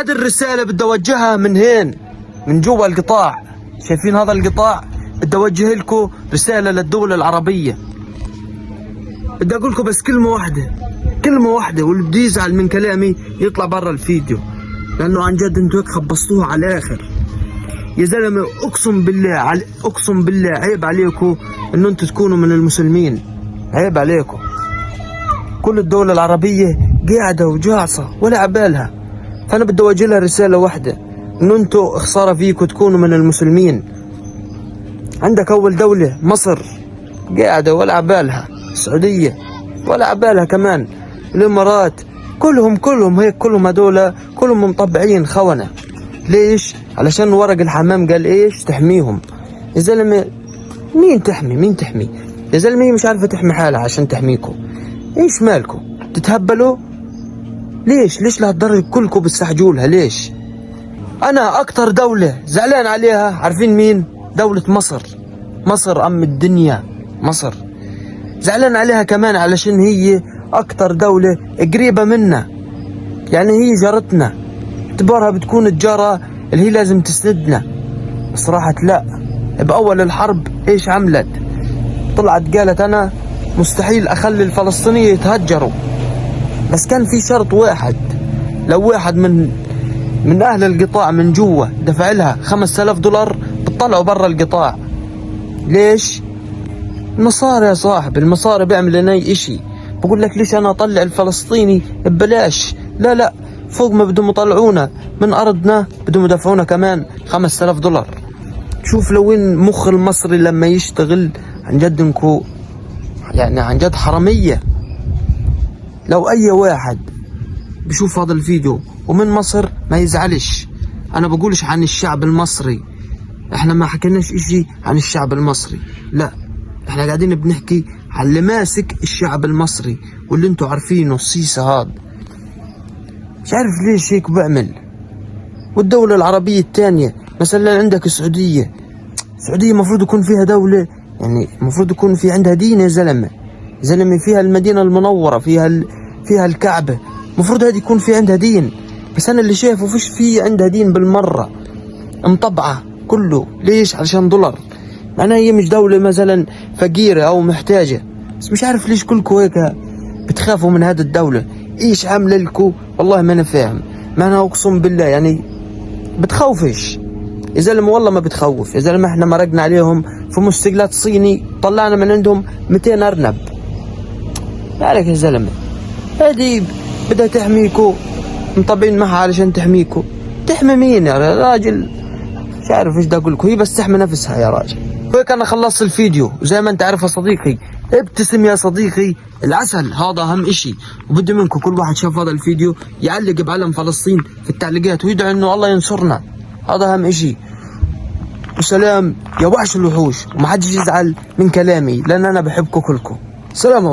هذه الرسالة بدي اوجهها من هين، من جوا القطاع. شايفين هذا القطاع؟ بدي اوجه لكم رسالة للدول العربية. بدي اقول لكم بس كلمة واحدة، كلمة واحدة، واللي بده يزعل من كلامي يطلع برا الفيديو، لانه عن جد انتوا هيك خبصتوها على الاخر. يا زلمة اقسم بالله اقسم بالله عيب عليكم انه انتوا تكونوا من المسلمين، عيب عليكم. كل الدول العربية قاعدة وجاعصة ولا عبالها. فانا بدي اوجه لها رسالة واحدة، انه انتوا خسارة فيكم تكونوا من المسلمين. عندك اول دولة مصر قاعدة ولا عبالها، السعودية ولا عبالها كمان، الامارات، كلهم هيك، كلهم هذول كلهم مطبعين خونة. ليش؟ علشان ورق الحمام قال ايش؟ تحميهم. يا زلمة مين تحمي؟ يا زلمة هي مش عارفة تحمي حالها عشان تحميكم. ايش مالكم؟ تتهبلوا؟ ليش لهالدرجة كلكم بتستعجولها؟ ليش؟ انا اكتر دولة زعلان عليها عارفين مين؟ دولة مصر ام الدنيا. مصر زعلان عليها كمان علشان هي اكتر دولة قريبة منا، يعني هي جارتنا، اعتبارها بتكون الجارة اللي هي لازم تسندنا. بس راحت لا، باول الحرب ايش عملت؟ طلعت قالت انا مستحيل اخلي الفلسطينية يتهجروا، بس كان في شرط واحد، لو واحد من اهل القطاع من جوا دفع لها $5000 بتطلعوا برا القطاع. ليش؟ المصاري يا صاحبي، المصاري بيعمل لنا اي اشي. بقول لك ليش انا اطلع الفلسطيني ببلاش؟ لا، فوق ما بدهم يطلعونا من ارضنا بدهم يدفعونا كمان $5000. شوف لو وين مخ المصري لما يشتغل عن جد، انكو يعني عن جد حرامية. لو اي واحد بشوف هذا الفيديو ومن مصر ما يزعلش، انا بقولش عن الشعب المصري، احنا ما حكيناش اشي عن الشعب المصري، لا احنا قاعدين بنحكي عن اللي ماسك الشعب المصري واللي انتوا عارفينه، السيسي هذا مش عارف ليش هيك بعمل. والدولة العربية الثانية مثلا عندك السعودية المفروض يكون فيها دولة، يعني المفروض يكون في عندها دين يا زلمة فيها المدينة المنورة، فيها الكعبة، المفروض هذه يكون في عندها دين. بس انا اللي شايفه فيش في عندها دين بالمرة، مطبعة كله. ليش؟ علشان دولار، معناها هي مش دولة مثلا فقيرة او محتاجة. بس مش عارف ليش كلكم هيك بتخافوا من هذه الدولة. ايش عامله لكم؟ والله ما انا فاهم. ما انا اقسم بالله يعني بتخوفش يا زلمة، والله ما بتخوف يا زلمة. احنا مرقنا عليهم في مستقلات صيني، طلعنا من عندهم 200 ارنب. مالك يا زلمة؟ هذه بدها تحميكو، مطبعين معها علشان تحميكو. تحمي مين يا راجل؟ مش عارف ايش بدي اقول لكم، هي بس تحمي نفسها يا راجل. وهيك انا خلصت الفيديو، وزي ما انت عارف يا صديقي، ابتسم يا صديقي، العسل هذا اهم اشي. وبدي منكم كل واحد شاف هذا الفيديو يعلق بعلم فلسطين في التعليقات ويدعو انه الله ينصرنا، هذا اهم اشي. وسلام يا وحش الوحوش، وما حدش يزعل من كلامي لان انا بحبكم كلكم. سلام.